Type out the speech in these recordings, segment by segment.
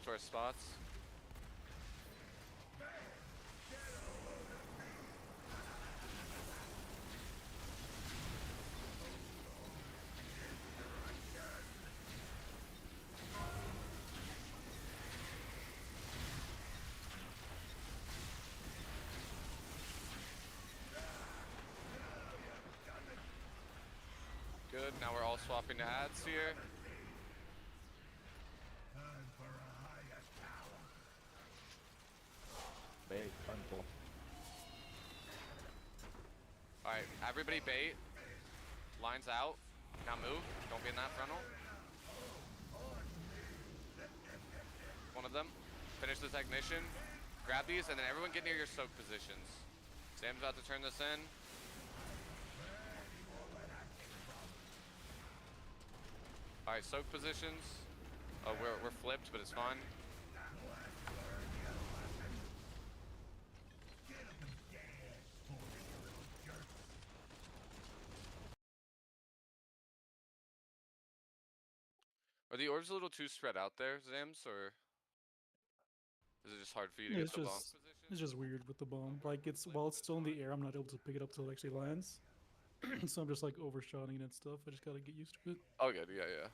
get to our spots. Good, now we're all swapping to ads here. Bait, frontal. Alright, everybody bait. Lines out. Now move. Don't be in that frontal. One of them. Finish the technician. Grab these, and then everyone get near your soak positions. Sam's about to turn this in. Alright, soak positions. Oh, we're flipped, but it's fine. Are the orbs a little too spread out there, Zams, or is it just hard for you to get the bomb position? It's just weird with the bomb. Like while it's still in the air, I'm not able to pick it up till it actually lands. So I'm just like overshotting it and stuff. I just gotta get used to it. Oh, good, yeah.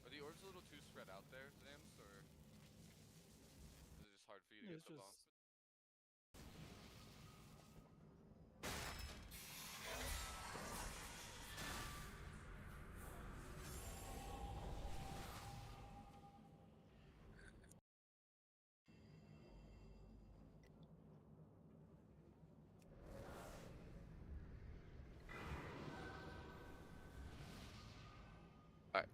Are the orbs a little too spread out there, Zams, or is it just hard for you to get the bomb? Alright,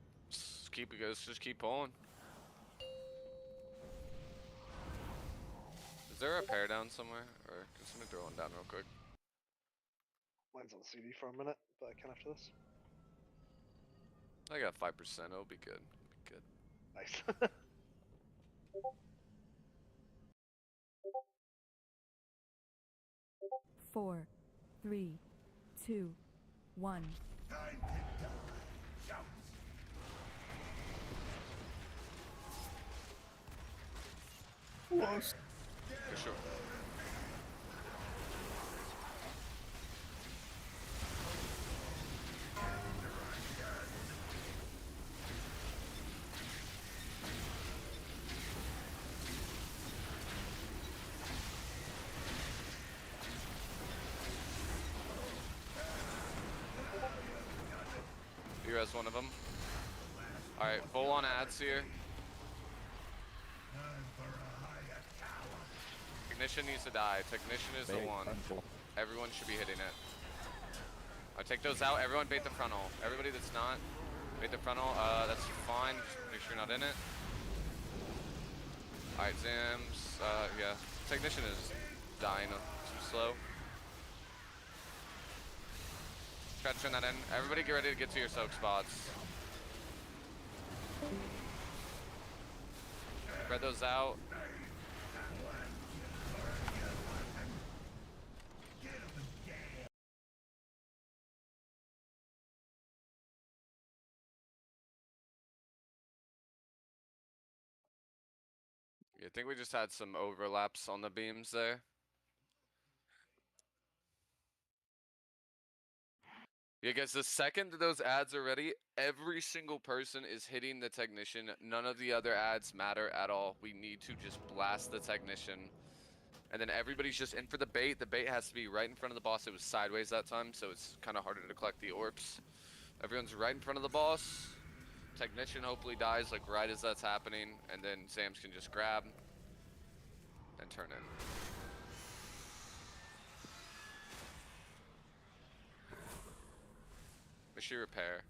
just keep pulling. Is there a pair down somewhere, or can somebody throw one down real quick? Mine's on CD for a minute, but I can after this. I got 5%, it'll be good. Nice. 4, 3, 2, 1. Lost. For sure. You res one of them. Alright, full on ads here. Technician needs to die. Technician is the one. Everyone should be hitting it. I'll take those out. Everyone bait the frontal. Everybody that's not, bait the frontal. That's fine. Just make sure you're not in it. Alright, Zams. Yeah. Technician is dying too slow. Try to turn that in. Everybody get ready to get to your soak spots. Spread those out. Yeah, I think we just had some overlaps on the beams there. Yeah, guys, the second those ads are ready, every single person is hitting the technician. None of the other ads matter at all. We need to just blast the technician. And then everybody's just in for the bait. The bait has to be right in front of the boss. It was sideways that time, so it's kind of harder to collect the orbs. Everyone's right in front of the boss. Technician hopefully dies like right as that's happening, and then Zams can just grab and turn in. Machine repair.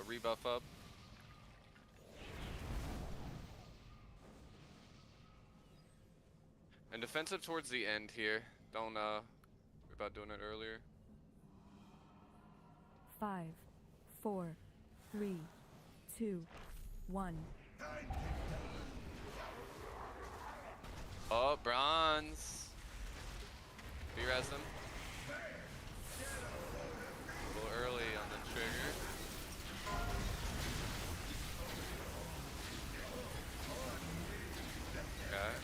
Rebuff up. And defensive towards the end here. Don't worry about doing it earlier. 5, 4, 3, 2, 1. Oh, bronze. B-res him. A little early on the trigger. Okay.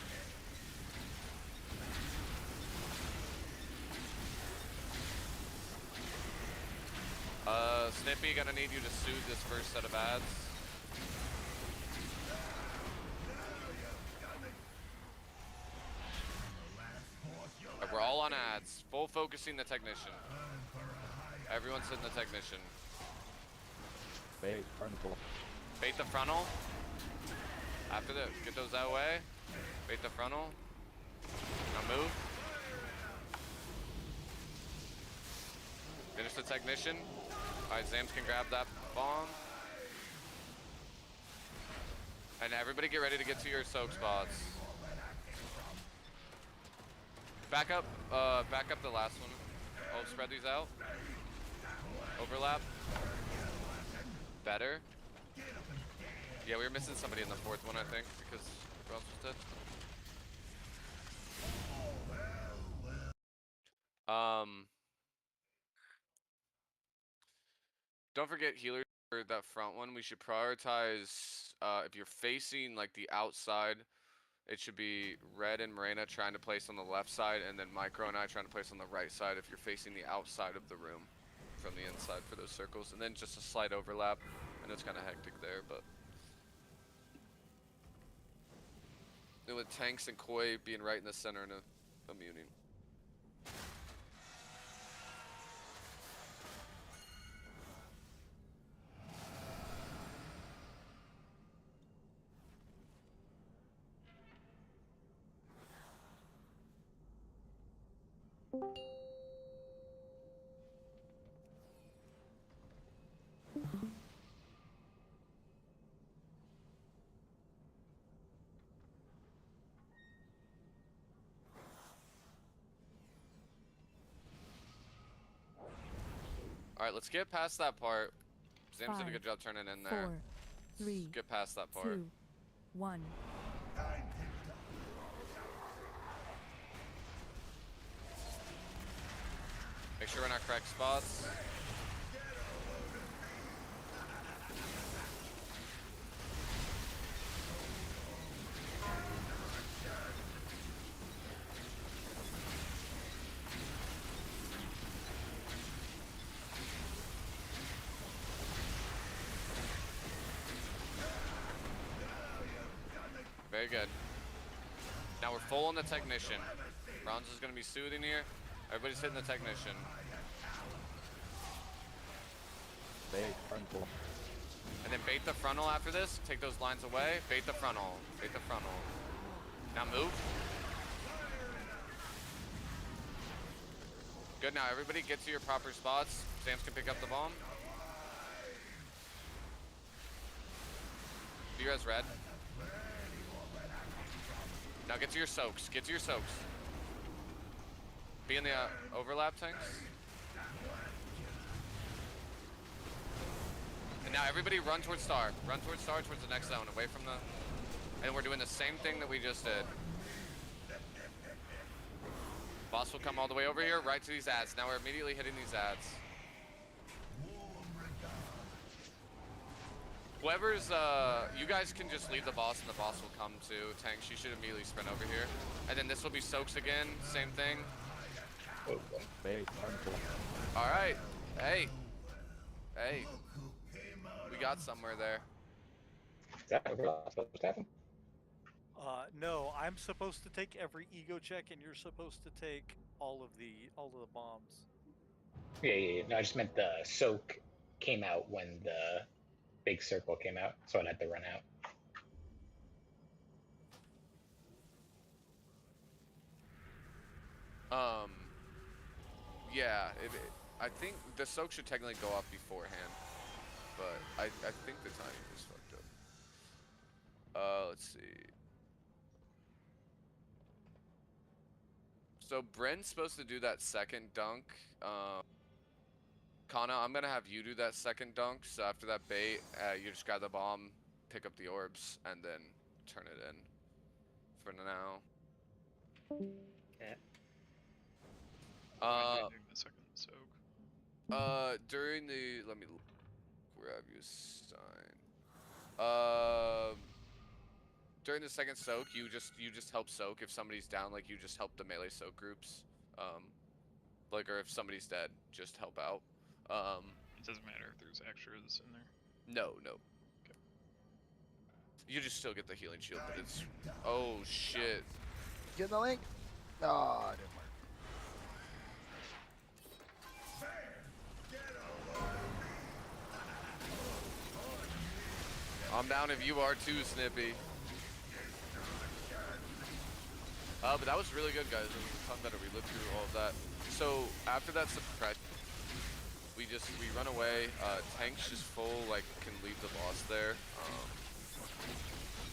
Snippy, gonna need you to soothe this first set of ads. Alright, we're all on ads. Full focusing the technician. Everyone's hitting the technician. Bait, frontal. Bait the frontal. After the, get those that way. Bait the frontal. Now move. Finish the technician. Alright, Zams can grab that bomb. And everybody get ready to get to your soak spots. Back up the last one. Oh, spread these out. Overlap. Better. Yeah, we were missing somebody in the fourth one, I think, because Bronze was dead. Don't forget healers for that front one. We should prioritize, if you're facing like the outside, it should be Red and Morena trying to place on the left side, and then Micro and I trying to place on the right side if you're facing the outside of the room from the inside for those circles. And then just a slight overlap. I know it's kind of hectic there, but... And with Tanks and Koi being right in the center and a muning. Alright, let's get past that part. Zams did a good job turning in there. 4, 3, Get past that part. 2, 1. Make sure we're in our correct spots. Very good. Now we're full on the technician. Bronze is going to be soothing here. Everybody's hitting the technician. Bait, frontal. And then bait the frontal after this. Take those lines away. Bait the frontal. Bait the frontal. Now move. Good, now everybody get to your proper spots. Zams can pick up the bomb. Do you guys red? Now get to your soaks. Get to your soaks. Be in the overlap tanks. And now everybody run towards star. Run towards star, towards the next zone, away from the... And we're doing the same thing that we just did. Boss will come all the way over here, right to these ads. Now we're immediately hitting these ads. Whoever's, you guys can just leave the boss and the boss will come to tanks. You should immediately sprint over here. And then this will be soaks again, same thing. Bait, frontal. Alright, hey. Hey. We got somewhere there. Is that what we're supposed to happen? No, I'm supposed to take every ego check, and you're supposed to take all of the bombs. Yeah. No, I just meant the soak came out when the big circle came out, so I'd have to run out. Yeah, I think the soak should technically go off beforehand, but I think the timing is fucked up. Let's see. So Bryn's supposed to do that second dunk. Kana, I'm gonna have you do that second dunk. So after that bait, you just grab the bomb, pick up the orbs, and then turn it in. For now. Yeah. Doing the second soak. During the let me grab you a sign. During the second soak, you just help soak if somebody's down. Like you just help the melee soak groups. Like or if somebody's dead, just help out. It doesn't matter if there's extras in there. No. You just still get the healing shield, but it's oh shit. Get the link. Ah, it didn't work. I'm down if you are too, Snippy. But that was really good, guys. It was a ton better. We lived through all of that. So after that suppression, we run away. Tanks just full like can leave the boss there,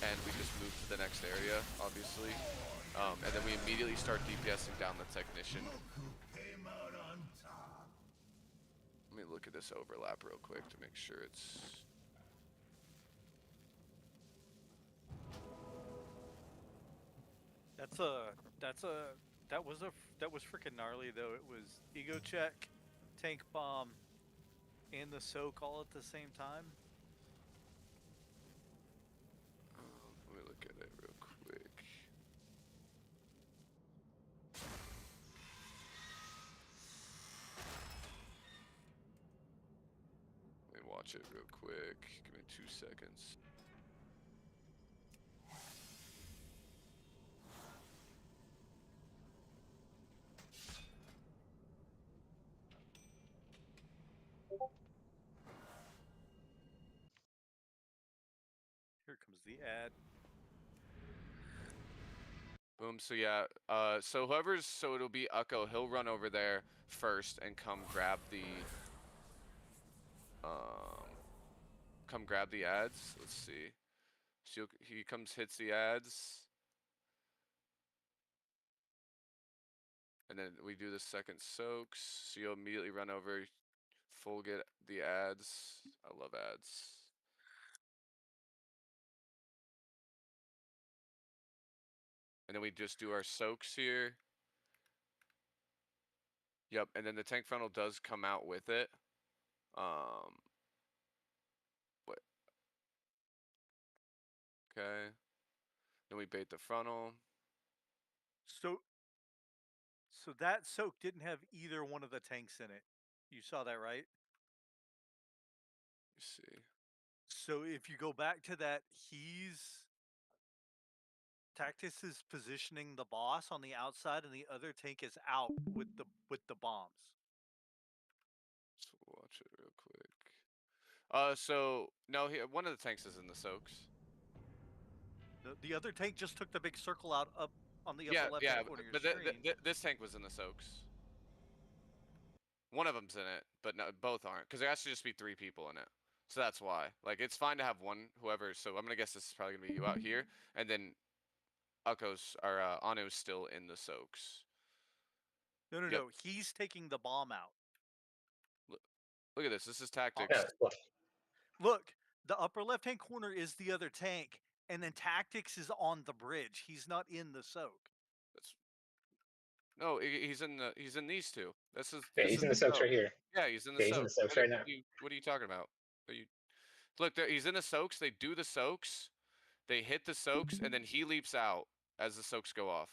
and we just move to the next area, obviously. And then we immediately start DPSing down the technician. Let me look at this overlap real quick to make sure it's. That was freaking gnarly though. It was ego check, tank bomb, and the soak all at the same time. Let me look at it real quick. Let me watch it real quick. Give me 2 seconds. Here comes the ad. Boom. So yeah. So it'll be Ukko. He'll run over there first and come grab the ads. Let's see. So he comes, hits the ads, and then we do the second soaks. So you'll immediately run over, full get the ads. I love ads. And then we just do our soaks here. Yep, and then the tank frontal does come out with it. What? Okay. Then we bait the frontal. So that soak didn't have either one of the tanks in it. You saw that, right? Let's see. So if you go back to that, Tactics is positioning the boss on the outside, and the other tank is out with the bombs. Let's watch it real quick. So no, one of the tanks is in the soaks. The other tank just took the big circle out up on the Yeah, upper left yeah, hand corner of but your screen. this tank was in the soaks. One of them's in it, but no, both aren't, because there has to just be 3 people in it. So that's why. Like, it's fine to have one, whoever. So I'm gonna guess this is probably gonna be you out here, and then Ukko's or Anu's still in the soaks. No, no. He's taking the bomb out. Look at this. This is tactics. Yeah, Look, the upper left hand corner is the other tank, and then Tactics is on the bridge. He's not in the soak. No, he's in these two. This is. yeah, he's in the soaks right here. Yeah, he's in the Yeah, he's soaks. in the soaks right now. What are you talking about? Look, he's in the soaks. They do the soaks. They hit the soaks, and then he leaps out as the soaks go off.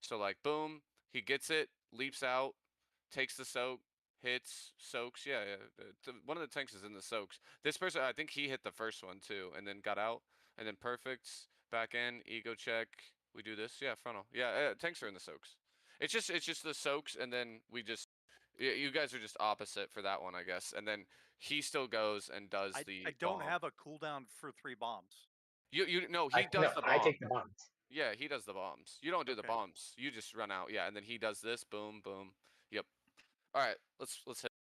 So like, boom, he gets it, leaps out, takes the soak, hits, soaks. Yeah. One of the tanks is in the soaks. This person, I think he hit the first one too, and then got out, and then perfects back in, ego check. We do this, yeah, frontal. Yeah, tanks are in the soaks. It's just the soaks, and then we just. You guys are just opposite for that one, I guess. And then he still goes and does the. I don't bomb. have a cooldown for 3 bombs. No, he does the bomb. I take the bombs. Yeah, he does the bombs. You don't do the Okay. bombs. You just run out. Yeah, and then he does this. Boom, boom. Yep. All right, let's hit.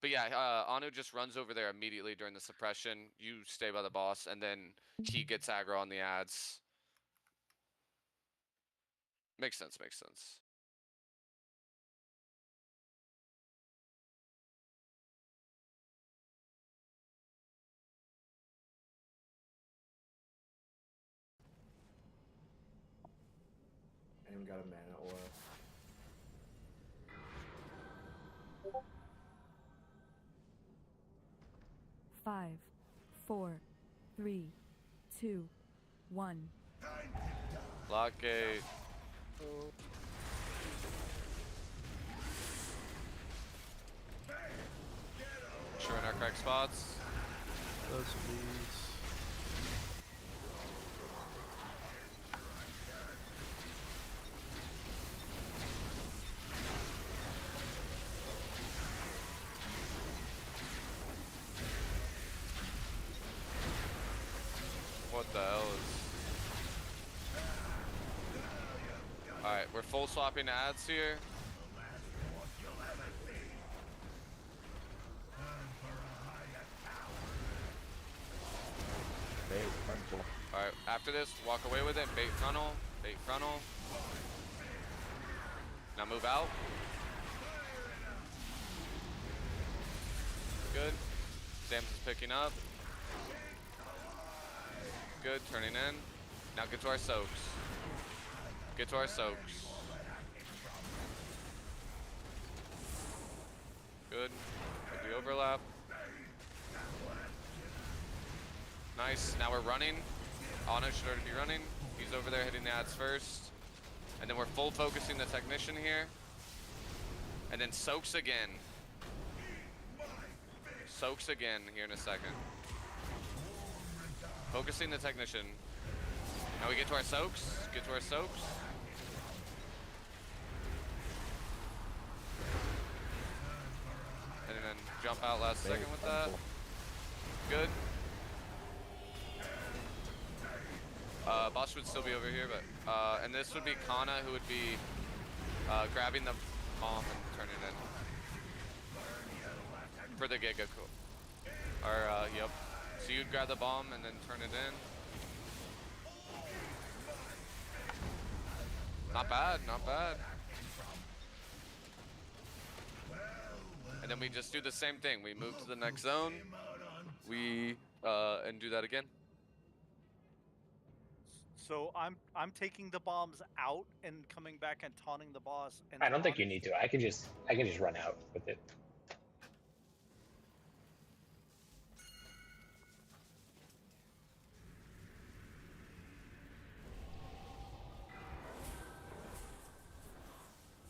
But yeah, Anu just runs over there immediately during the suppression. You stay by the boss, and then he gets aggro on the ads. Makes sense. Makes sense. haven't got a mana aura. Five, 4, 3, 2, 1. Blockade. Sure in our correct spots. Those please. What the hell is... Alright, we're full swapping ads here. Bait frontal. Alright, after this, walk away with it. Bait frontal. Bait frontal. Now move out. Good. Sam's is picking up. Good, turning in. Now get to our soaks. Get to our soaks. Good. Get the overlap. Nice. Now we're running. Ana should already be running. He's over there hitting the ads first. And then we're full focusing the technician here. And then soaks again. Soaks again here in a second. Focusing the technician. Now we get to our soaks. Get to our soaks. And then jump out last second with that. Good. Boss would still be over here, but and this would be Kana, who would be grabbing the bomb and turning it in for the Giga. Or yep. So you'd grab the bomb and then turn it in. Not bad, not bad. And then we just do the same thing. We move to the next zone. We and do that again. So I'm taking the bombs out and coming back and taunting the boss. And I don't think you need to. I can just run out with it.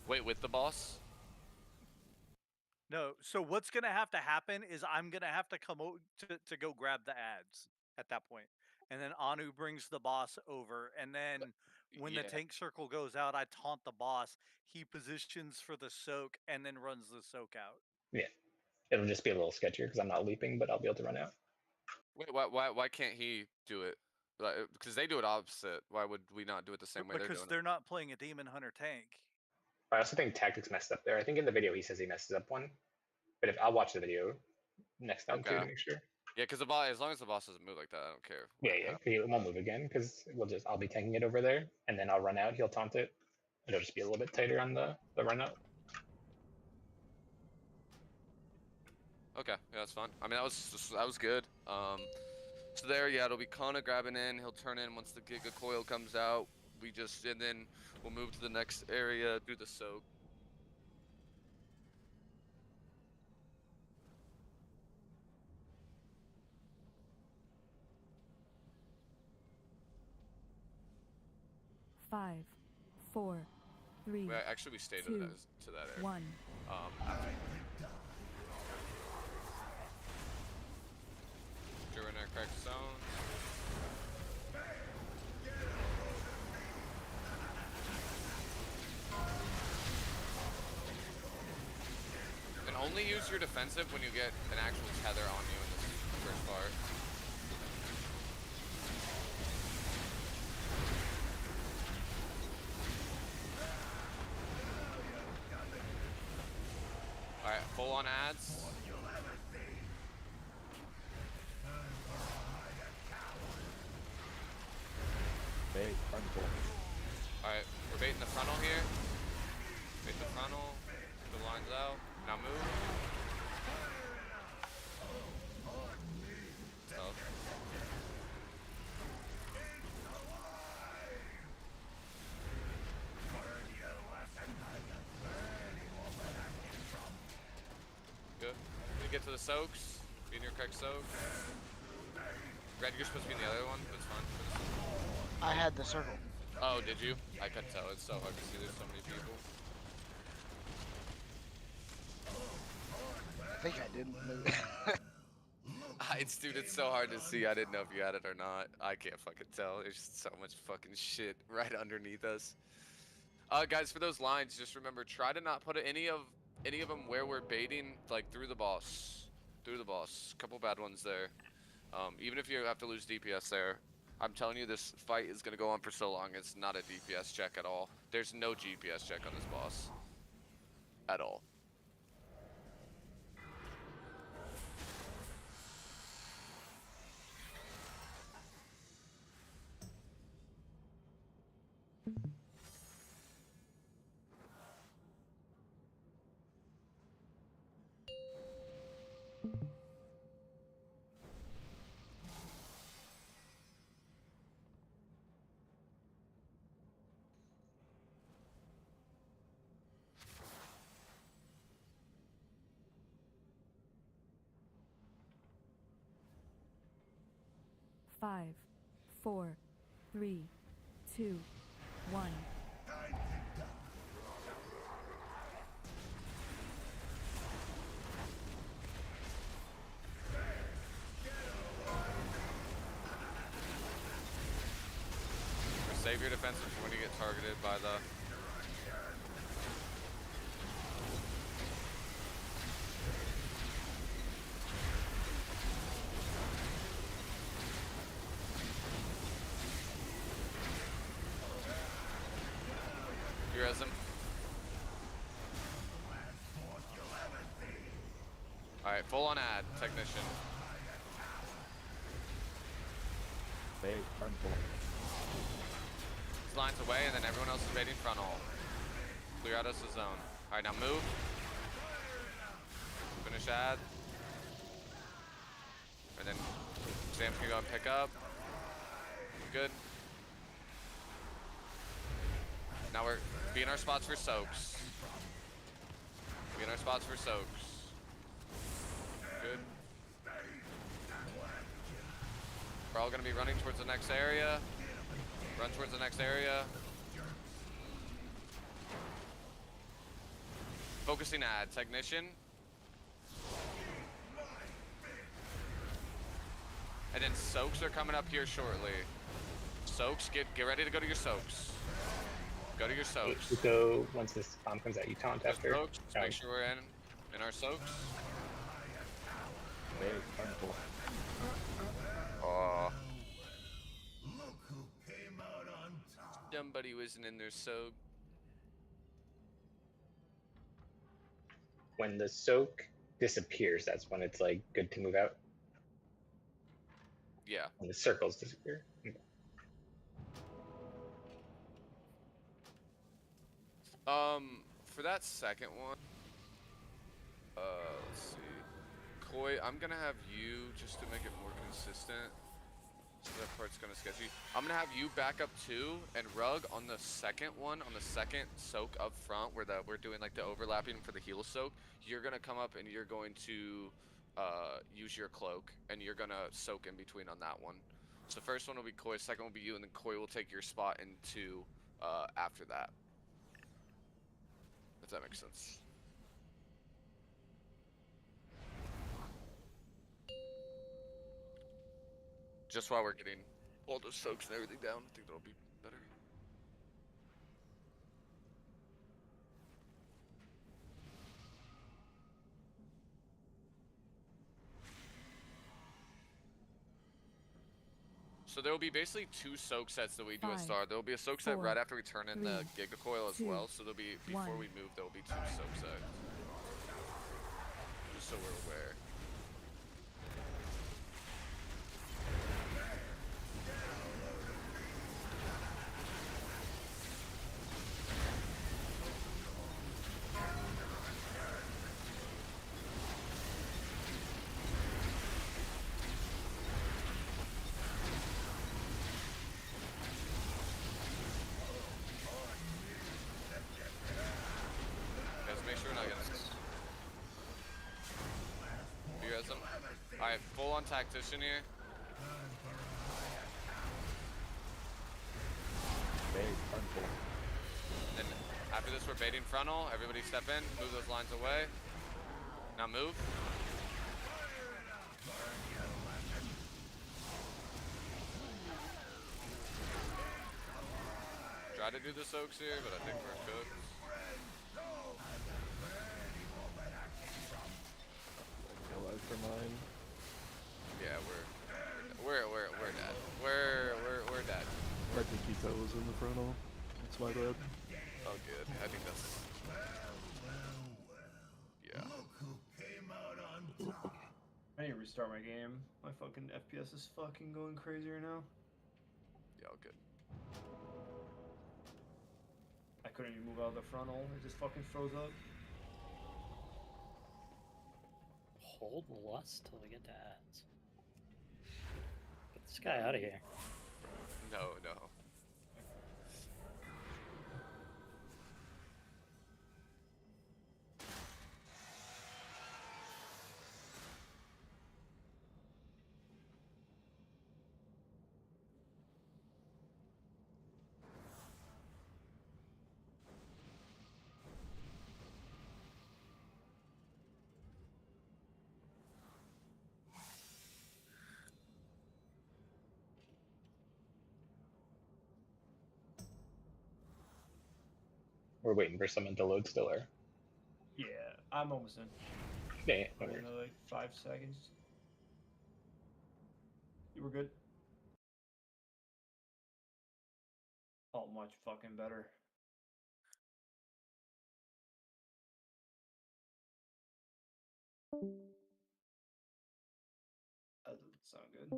Wait, with the boss? No. So what's gonna have to happen is I'm gonna have to come to go grab the ads at that point. And then Anu brings the boss over, and then when the tank circle goes out, I taunt the boss. He positions for the soak, and then runs the soak out. Yeah, it'll just be a little sketchier because I'm not leaping, but I'll be able to run out. Wait, why can't he do it? Like, because they do it opposite. Why would we not do it the same way they're doing Because they're not playing a Demon Hunter tank. I also think Tactics messed up there. I think in the video he says he messes up one, but if I'll watch the video next time too to make sure. Yeah, because the boss, as long as the boss doesn't move like that, I don't care. Yeah, he won't move again because I'll be tanking it over there, and then I'll run out. He'll taunt it. It'll just be a little bit tighter on the run out. Okay, yeah, that's fine. I mean, that was good. So there, yeah, it'll be Kana grabbing in. He'll turn in once the Giga Coil comes out. And then we'll move to the next area, do the soak. Five, 4, 3. Well, actually, we stayed to that area. 1. During our correct zone. And only use your defensive when you get an actual tether on you in this first part. Alright, full on ads. Bait frontal. Alright, we're baiting the frontal here. Bait the frontal. The lines out. Now move. Tough. get to the soaks. Be in your correct soak. Red, you're supposed to be in the other one, but it's fine. I had the circle. Oh, did you? I couldn't tell. It's so hard to see. There's so many people. I think I did. Dude, it's so hard to see. I didn't know if you had it or not. I can't fucking tell. There's just so much fucking shit right underneath us. Guys, for those lines, just remember, try to not put any of them where we're baiting, like through the boss. Through the boss. Couple bad ones there. Even if you have to lose DPS there, I'm telling you, this fight is gonna go on for so long. It's not a DPS check at all. There's no GPS check on this boss. At all. Five, 4, 3, 2, 1. Save your defensive when you get targeted by the... You res him. Alright, full on ad, technician. Bait, frontal. Lines away, and then everyone else is baiting frontal. Clear out us the zone. Alright, now move. Finish ad. And then Sam's gonna go and pick up. Good. Now we're be in our spots for soaks. Be in our spots for soaks. Good. We're all gonna be running towards the next area. Run towards the next area. Focusing ad, technician. And then soaks are coming up here shortly. Soaks, get ready to go to your soaks. Go to your soaks. You go once this bomb comes out. You taunt after. Soaks, make sure we're in our soaks. Bait, frontal. Oh. Somebody wasn't in their soak. When the soak disappears, that's when it's like good to move out. Yeah. When the circles disappear. For that second one, let's see. Koi, I'm gonna have you, just to make it more consistent. So that part's kind of sketchy. I'm gonna have you back up too, and Rug on the second one, on the second soak up front, where we're doing like the overlapping for the heal soak. You're gonna come up and you're going to use your cloak, and you're gonna soak in between on that one. So the first one will be Koi, second will be you, and then Koi will take your spot into after that. If that makes sense. Just while we're getting all those soaks and everything down, I think that'll be better. So there will be basically 2 soak sets that we do at 5, Star. There will be a soak set 4, right after we turn in the 3, Giga Coil as 2, well. So there'll be, before 1. we move, there will be 2 soak sets. Just so we're aware. Guys, make sure we're not getting... Alright, full on tactician here. Bait, frontal. And after this, we're baiting frontal. Everybody step in, move those lines away. Now move. Try to do the soaks here, but I think we're cooked. Kill out for mine. Yeah, we're dead. We're dead. I think he was in the frontal. That's my bad. Oh, good. I think that's. Yeah. I need to restart my game. My fucking FPS is fucking going crazy right now. Yeah, all good. I couldn't even move out of the frontal. It just fucking froze up. Hold lust till we get to ads. Get this guy out of here. No, no. We're waiting for someone to load still, or? Yeah, I'm almost in. Yeah, no Like worries. another like 5 seconds. You were good. Oh, much fucking better. That doesn't sound good.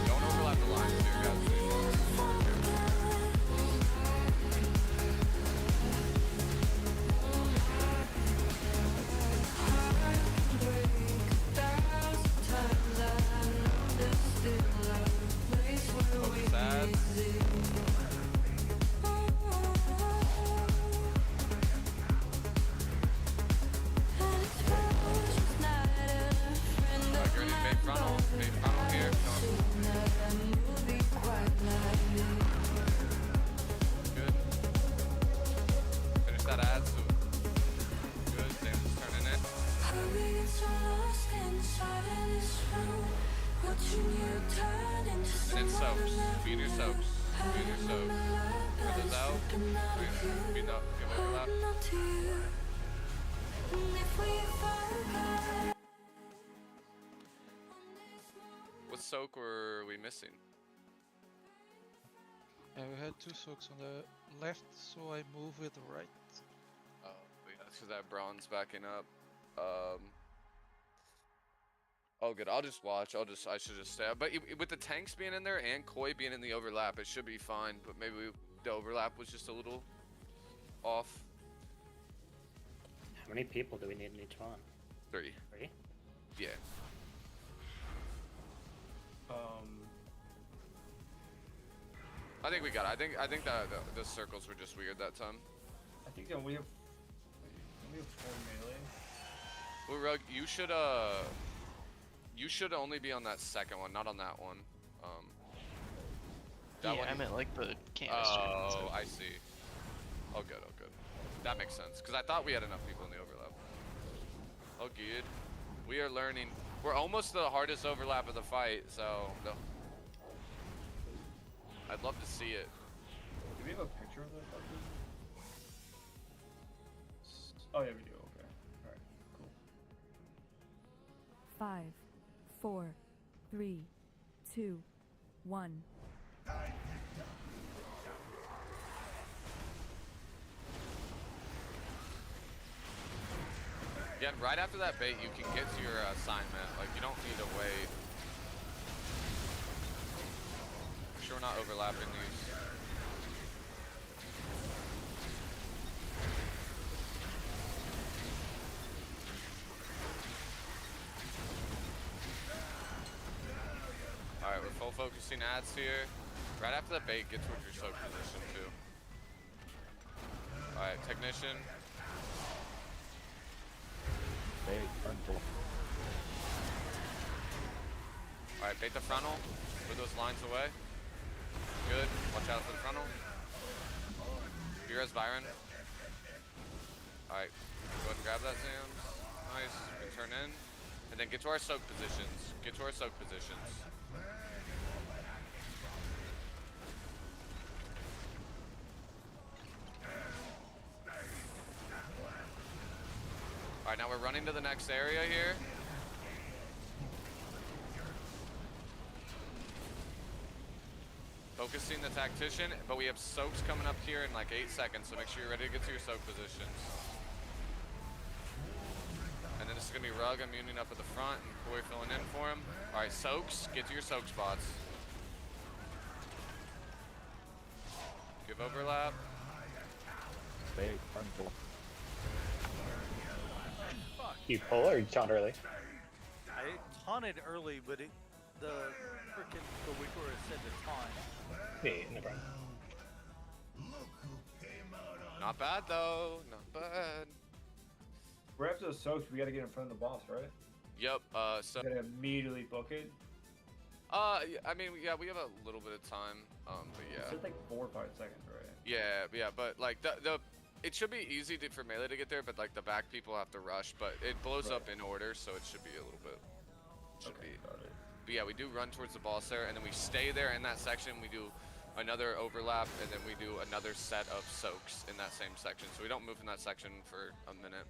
Don't overlap the lines here, guys. Focus ads. Like you're in big frontal here. Good. Finish that ad. So good. Sam's turning it. And then soaks. Feed your soaks. Feed your soaks. Get those out. Feed up. Give overlap. What soak were we missing? We had 2 soaks on the left, so I move with the right. Oh, yeah, that's because I have bronze backing up. Oh, good. I'll just watch. I should just stay. But with the tanks being in there and Koi being in the overlap, it should be fine. But maybe the overlap was just a little off. How many people do we need in each one? 3. 3? Yeah. I think we got it. I think that the circles were just weird that time. I think that we have 4 melee. Well, Rug, you should only be on that second one, not on that one. That yeah, one. I meant like the canister. Oh, I see. Oh, good. Oh, good. That makes sense. Because I thought we had enough people in the overlap. Oh, good. We are learning. We're almost the hardest overlap of the fight, so no. I'd love to see it. Do we have a picture of that? Oh yeah, we do. Okay. All right. Cool. 5, 4, 3, 2, 1. Again, right after that bait, you can get to your assignment. Like, you don't need to wait. sure we're not overlapping these. Alright, we're full focusing ads here. Right after the bait, get towards your soak position too. Alright, technician. Bait, frontal. Alright, bait the frontal. Move those lines away. Good. Watch out for the frontal. Heroes Byron. Alright, go ahead and grab that, Zam. Nice. We can turn in. And then get to our soak positions. Get to our soak positions. Alright, now we're running to the next area here. Focusing the tactician, but we have soaks coming up here in like 8 seconds, so make sure you're ready to get to your soak positions. And then this is gonna be Rug immuning up at the front and Koi filling in for him. Alright, soaks, get to your soak spots. Give overlap. Bait, frontal. You pull or you taunt early? I taunted early, but the freaking the Wikora said to taunt. Yeah, no problem. Not bad though, not bad. We're after the soaks, we gotta get in front of the boss, right? Yep, so... We gotta immediately book it. I mean, yeah, we have a little bit of time, but yeah. It's like 4 or 5 seconds, right? Yeah, but like, it should be easy for Melee to get there, but like the back people have to rush, but it blows up in order, so it should be a little bit, But yeah, we do run towards the boss there, and then we stay there in that section, we do another overlap, and then we do another set of soaks in that same section, so we don't move in that section for a minute.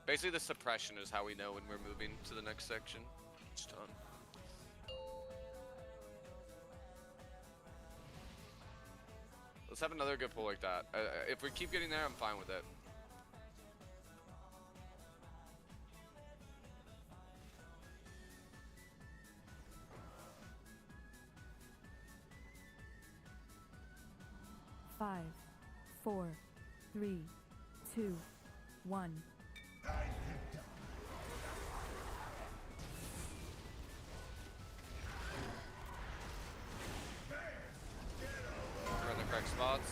Basically, the suppression is how we know when we're moving to the next section. It's done. Let's have another good pull like that. If we keep getting there, I'm fine with it. Five, 4, 3, 2, 1. We're in the correct spots.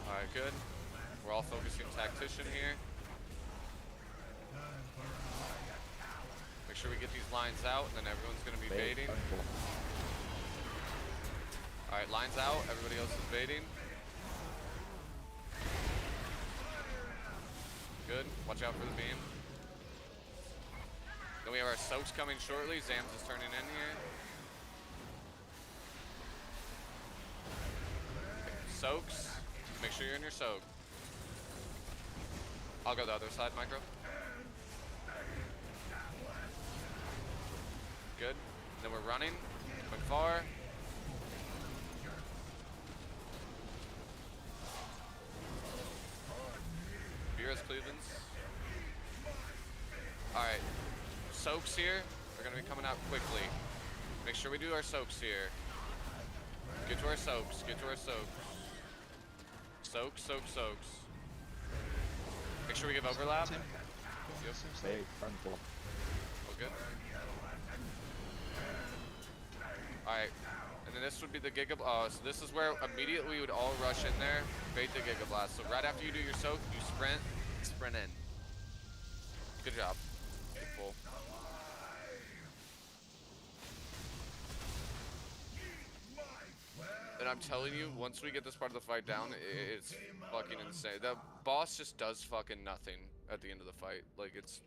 Alright, good. We're all focusing tactician here. Make sure we get these lines out, and then everyone's going to be baiting. Alright, lines out. Everybody else is baiting. Good. Watch out for the beam. Then we have our soaks coming shortly. Zams is turning in here. Soaks. Make sure you're in your soak. I'll go the other side, Micro. Good. Then we're running. Quick far. Beerus Cleveland's. Alright. Soaks here. They're going to be coming out quickly. Make sure we do our soaks here. Get to our soaks. Get to our soaks. Soaks, soaks, soaks. Make sure we give overlap. Yep. Bait, frontal. All good. Alright. And then this would be the Giga Blast. So this is where immediately we would all rush in there, bait the Giga Blast. So right after you do your soak, you sprint in. Good job. Good pull. And I'm telling you, once we get this part of the fight down, it's fucking insane. The boss just does fucking nothing at the end of the fight. Like, it's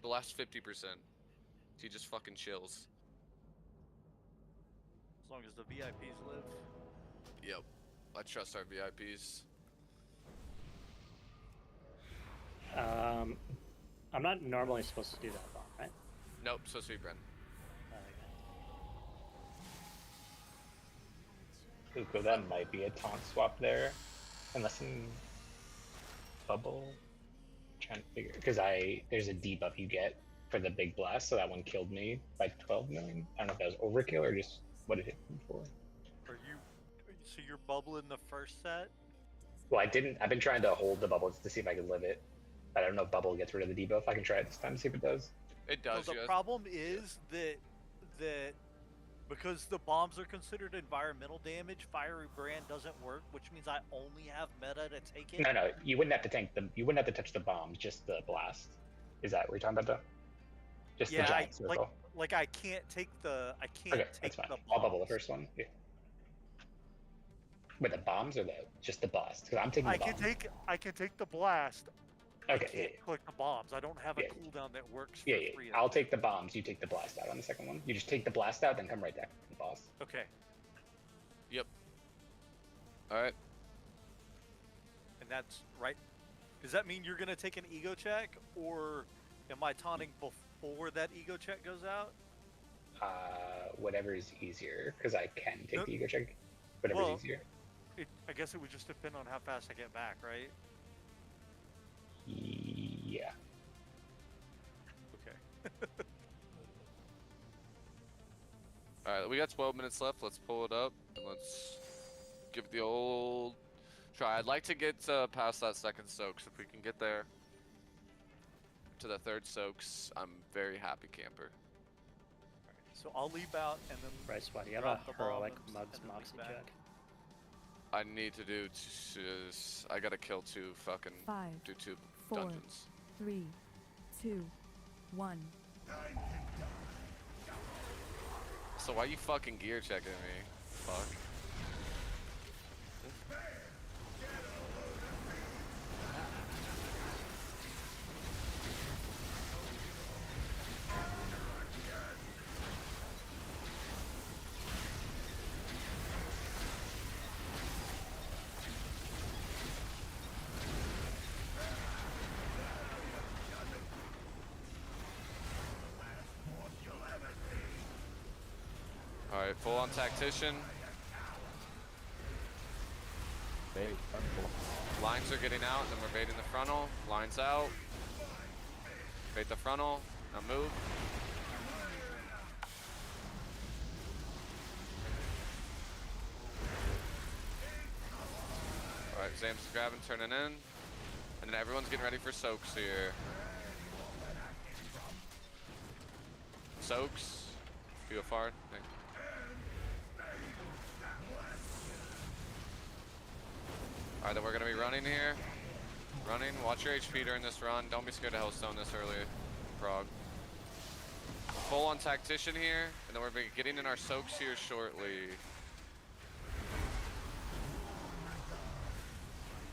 the last 50%. He just fucking chills. As long as the VIPs live. Yep. I trust our VIPs. I'm not normally supposed to do that bomb, right? Nope, supposed to be Bren. Uko, that might be a taunt swap there. Unless in bubble. Trying to figure, because there's a debuff you get for the big blast, so that one killed me by 12 million. I don't know if that was overkill or just what it hit me for. So you're bubbling the first set? Well, I've been trying to hold the bubble just to see if I can live it. But I don't know if bubble gets rid of the debuff. I can try it this time to see if it does. It does. Well, the problem is that because the bombs are considered environmental damage, Fiery Brand doesn't work, which means I only have meta to take it. No, you wouldn't have to tank them. You wouldn't have to touch the bombs, just the blast. Is that what you're talking about, though? Just the giant circle. Like I can't take the. Okay, that's fine. I'll bubble the first one. Yeah. With the bombs or just the blast? Because I'm taking the bombs. I can take the blast. Okay. I can't click the bombs. I don't have a cooldown that works. Yeah. I'll take the bombs. You take the blast out on the second one. You just take the blast out, then come right back to the boss. Okay. Yep. All right. And that's right. Does that mean you're gonna take an ego check, or am I taunting before that ego check goes out? Whatever is easier, because I can take the ego check. Whatever's easier. I guess it would just depend on how fast I get back, right? Yeah. Okay. Alright, we got 12 minutes left. Let's pull it up and let's give it the old try. I'd like to get past that second soaks. If we can get there to the third soaks, I'm very happy camper. So I'll leap out and then. Bryce, why do you have a heroic Mugs Moxie check? I need to do. I gotta kill 2 fucking. 5, do 2 4, dungeons. 3, 2, 1. So why you fucking gear checking me? Fuck. Alright, full on tactician. Bait frontal. Lines are getting out, and then we're baiting the frontal. Lines out. Bait the frontal. Now move. Alright, Zam's grabbing, turning in. And then everyone's getting ready for soaks here. Soaks. BFR. Alright, then we're gonna be running here. Running. Watch your HP during this run. Don't be scared to Hellstone this early. Frog. Full on tactician here, and then we're getting in our soaks here shortly.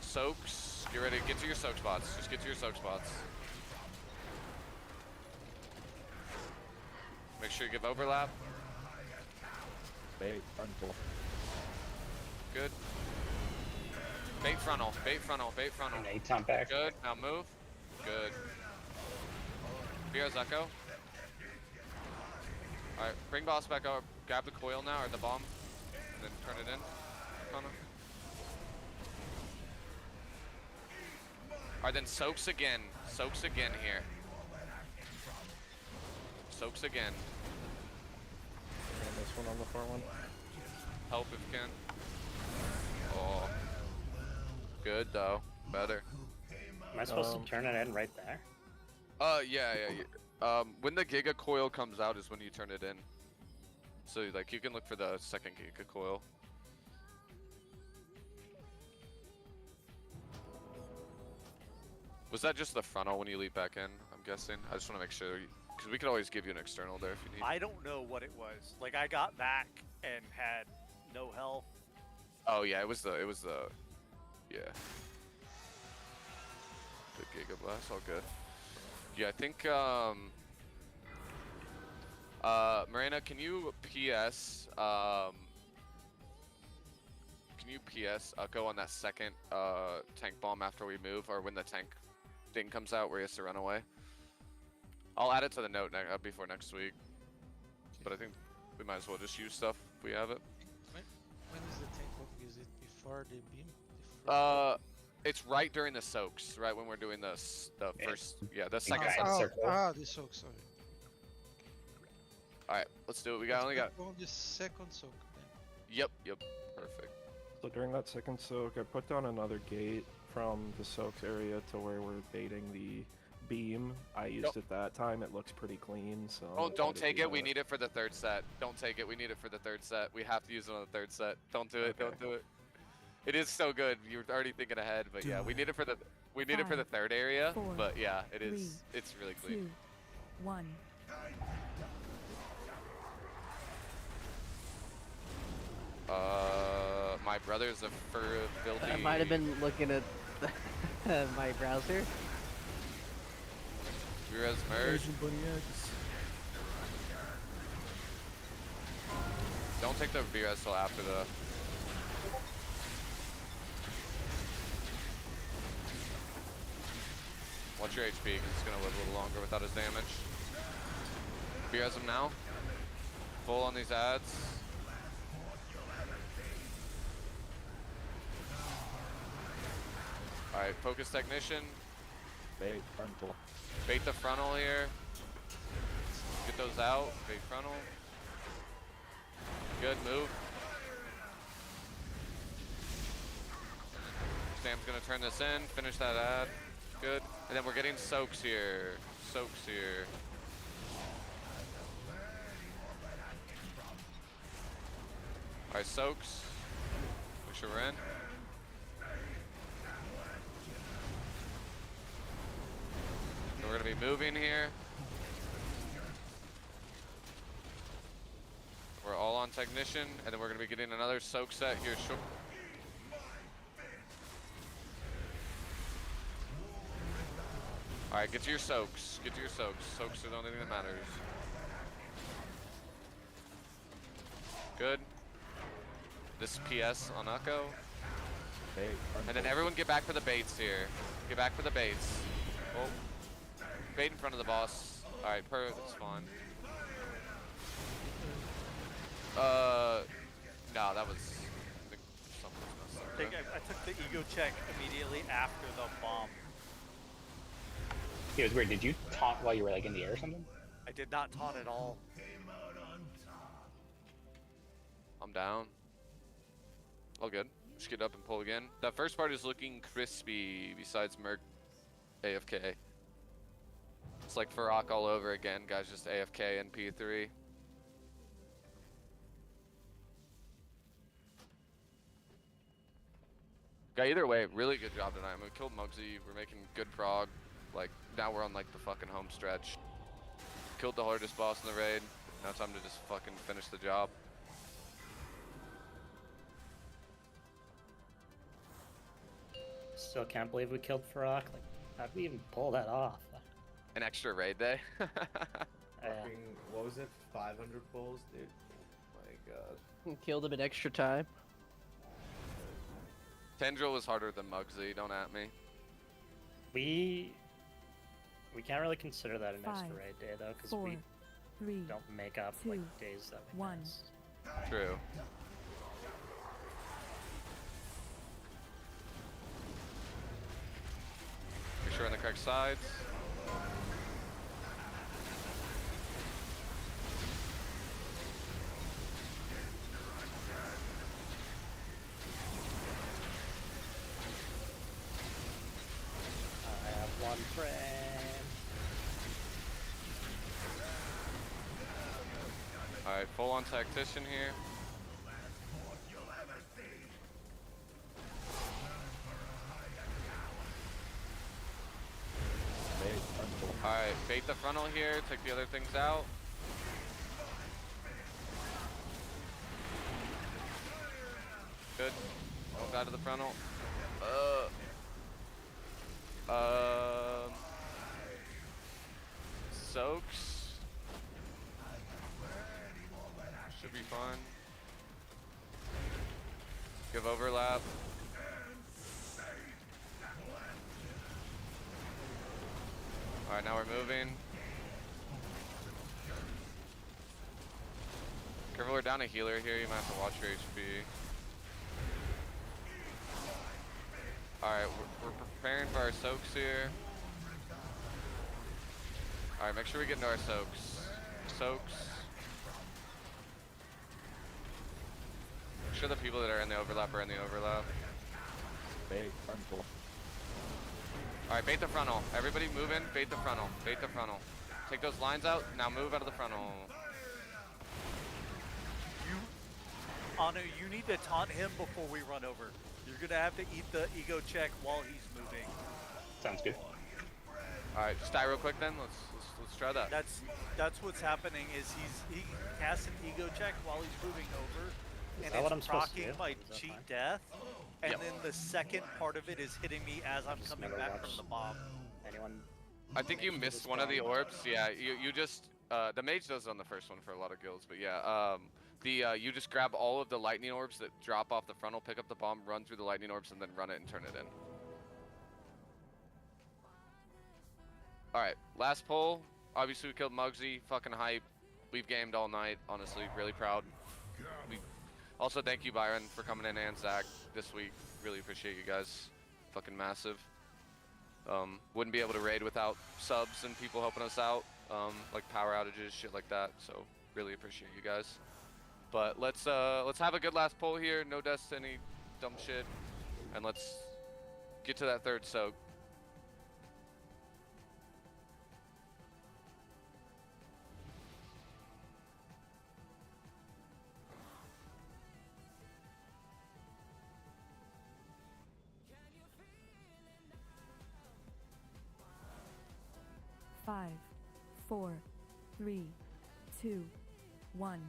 Soaks. Get ready. Get to your soak spots. Just get to your soak spots. Make sure you give overlap. Bait frontal. Good. Bait frontal, bait frontal, bait frontal. And taunt back. Good, now move. Good. Here's Echo. Alright, bring boss back up. Grab the coil now, or the bomb. And then turn it in. Alright, then soaks again. Soaks again here. Soaks again. And this one on the far one. Help if you can. Oh. Good though. Better. Am I supposed to turn it in right there? Yeah. When the Giga Coil comes out is when you turn it in. So like you can look for the second Giga Coil. Was that just the frontal when you leap back in? I'm guessing. I just want to make sure, because we could always give you an external there if you need. I don't know what it was. Like I got back and had no health. Oh yeah, it was the. Yeah. Good Giga Blast, all good. Yeah, I think, Marina, can you PS, go on that second, tank bomb after we move, or when the tank thing comes out where he has to run away? I'll add it to the note before next week. But I think we might as well just use stuff if we have it. When is the tank poking? Is it before the beam? The first It's right during the soaks, right when we're doing the first, the second guys soak. circle. the soak, sorry. All right, let's do it. We got only got. On the second soak. Then. Yep, perfect. So during that second soak, I put down another gate from the soaks area to where we're baiting the beam. I used it that time. It looks pretty clean. So Don't take it. We need it for the third set. Don't take it. We need it for the third set. We have to use it on the third set. Don't do it. Don't do it. It is so good. You're already thinking ahead, but yeah, we need it for the third area. 4, But yeah, it 3, is. It's really clean. 2, 1. My brother's a filthy. I might have been looking at my browser. Vira's merge. Asian bunny eggs. Don't take the Vira's till after the. Watch your HP, because it's going to live a little longer without his damage. Vira's him now. Full on these ads. Alright, focus technician. Bait frontal. Bait the frontal here. Get those out. Bait frontal. Good move. Sam's gonna turn this in, finish that ad. Good. And then we're getting soaks here. Soaks here. Alright, soaks. Make sure we're in. So we're gonna be moving here. We're all on technician, and then we're gonna be getting another soak set here short. Alright, get to your soaks. Get to your soaks. Soaks are the only thing that matters. Good. This PS on Echo. Bait frontal. And then everyone get back for the baits here. Get back for the baits. Oh. Bait in front of the boss. Alright, that's fine. No, that was. I think something was messed up. I think I took the ego check immediately after the bomb. It was weird. Did you taunt while you were like in the air or something? I did not taunt at all. I'm down. All good. Just get up and pull again. That first part is looking crispy besides Merc AFK. It's like Farrak all over again. Guys just AFK and P3. Guy, either way, really good job tonight. We killed Muggsy. We're making good prog. Like, now we're on like the fucking home stretch. Killed the hardest boss in the raid. Now time to just fucking finish the job. Still can't believe we killed Farrak. Like, how'd we even pull that off? An extra raid day. Fucking, what was it? 500 pulls, dude. Oh my god. Killed him in extra time. Tendril was harder than Muggsy, don't at me. We can't really consider that an extra 5, raid day though, because 4, we 3, don't make up 2, like days that we 1. missed. True. Make sure on the correct sides. I have one friend. Alright, full on tactician here. Bait frontal. Alright, bait the frontal here, take the other things out. Good. Don't die to the frontal. Soaks. Should be fine. Give overlap. Alright, now we're moving. Careful, we're down a healer here. You might have to watch your HP. Alright, we're preparing for our soaks here. Alright, make sure we get into our soaks. Soaks. Make sure the people that are in the overlap are in the overlap. Big frontal. Alright, bait the frontal. Everybody move in, bait the frontal. Bait the frontal. Take those lines out, now move out of the frontal. Anu, you need to taunt him before we run over. You're gonna have to eat the ego check while he's moving. Sounds good. Alright, just die real quick then. Let's try that. That's what's happening is he casts an ego check while he's moving over, and that what I'm it's supposed to proccing do? my Is that cheat fine? death, and Yep. then the second part of it is hitting me as I'm just coming never back from watched the bomb. Anyone? I think you missed one of the orbs. Yeah, you just the mage does it on the first one for a lot of guilds, but yeah, you just grab all of the lightning orbs that drop off the frontal, pick up the bomb, run through the lightning orbs, and then run it and turn it in. All right, last pull. Obviously, we killed Muggsy. Fucking hype. We've gamed all night. Honestly, really proud. We also thank you, Byron, for coming in and Zach this week. Really appreciate you guys. Fucking massive. Wouldn't be able to raid without subs and people helping us out, like power outages, shit like that. So really appreciate you guys. But let's have a good last pull here. No deaths to any dumb shit, and let's get to that third soak. Five, 4, 3, 2, 1.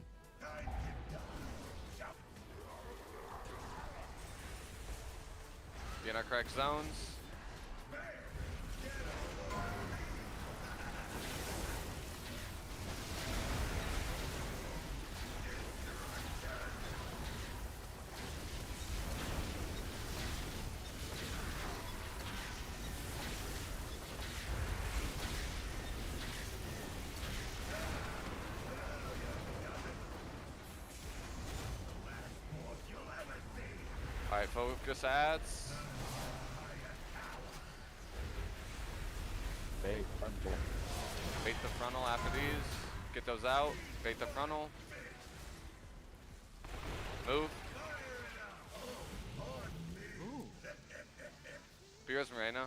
Be in our correct zones. Alright, focus ads. Big frontal. Bait the frontal after these. Get those out. Bait the frontal. Move. Beers Moreno.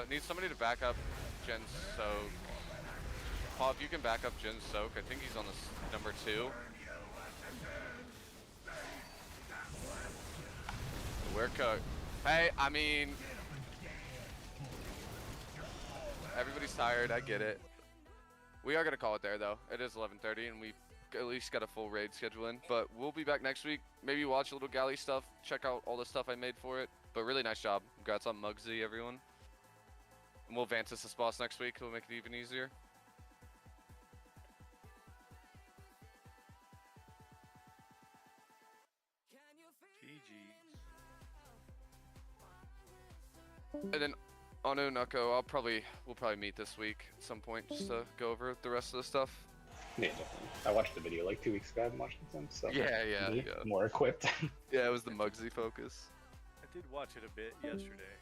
Need somebody to back up Jen Soak. Paul, if you can back up Jen Soak, I think he's on this number 2. We're cooked. Hey, I mean, everybody's tired. I get it. We are gonna call it there though. It is 11:30, and we've at least got a full raid schedule in. But we'll be back next week. Maybe watch a little galley stuff. Check out all the stuff I made for it. But really nice job. Congrats on Muggsy, everyone. And we'll Vantis this boss next week. It'll make it even easier. And then Anu, Nuko, we'll probably meet this week at some point just to go over the rest of the stuff. Yeah, definitely. I watched the video like 2 weeks ago. I haven't watched it since, so Yeah. more equipped. Yeah, it was the Muggsy focus. I did watch it a bit yesterday.